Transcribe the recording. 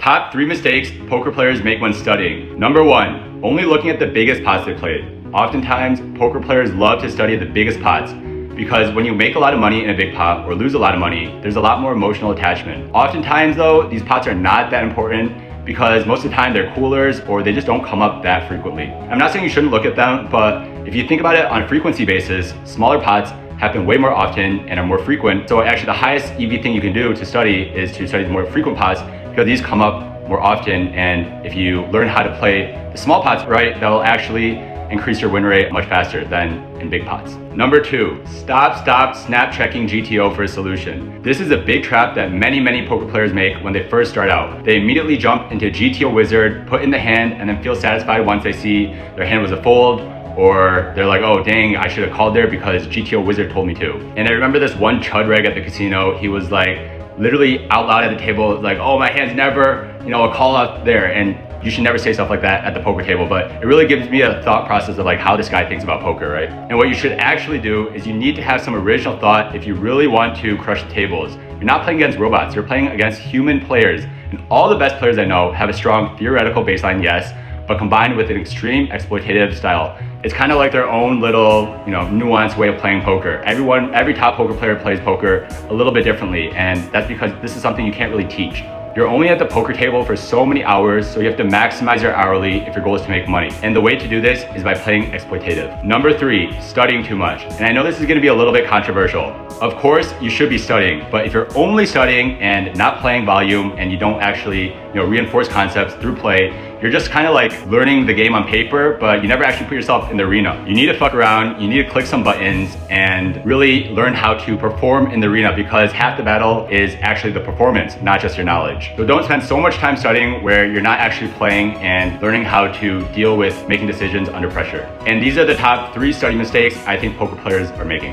Top 3 mistakes poker players make when studying. Number 1, only looking at the biggest pots they played. Oftentimes, poker players love to study the biggest pots because when you make a lot of money in a big pot or lose a lot of money, there's a lot more emotional attachment. Oftentimes though, these pots are not that important because most of the time they're coolers or they just don't come up that frequently. I'm not saying you shouldn't look at them, but if you think about it on a frequency basis, smaller pots happen way more often and are more frequent. So actually the highest EV thing you can do to study is to study the more frequent pots because these come up more often, and if you learn how to play the small pots right, that'll actually increase your win rate much faster than in big pots. Number 2, stop snap checking GTO for a solution. This is a big trap that many poker players make when they first start out. They immediately jump into GTO Wizard, put in the hand, and then feel satisfied once they see their hand was a fold, or they're like, oh dang, I should have called there because GTO Wizard told me to. And I remember this one chud reg at the casino, he was like literally out loud at the table, like, oh, my hand's never, a call out there. And you should never say stuff like that at the poker table, but it really gives me a thought process of like how this guy thinks about poker, right? And what you should actually do is you need to have some original thought if you really want to crush the tables. You're not playing against robots, you're playing against human players. And all the best players I know have a strong theoretical baseline, yes, but combined with an extreme exploitative style. It's kind of like their own little, nuanced way of playing poker. Every top poker player plays poker a little bit differently, and that's because this is something you can't really teach. You're only at the poker table for so many hours, so you have to maximize your hourly if your goal is to make money. And the way to do this is by playing exploitative. Number 3, studying too much. And I know this is gonna be a little bit controversial. Of course, you should be studying, but if you're only studying and not playing volume and you don't actually reinforce concepts through play, you're just kind of like learning the game on paper, but you never actually put yourself in the arena. You need to fuck around, you need to click some buttons and really learn how to perform in the arena because half the battle is actually the performance, not just your knowledge. So don't spend so much time studying where you're not actually playing and learning how to deal with making decisions under pressure. And these are the top 3 study mistakes I think poker players are making.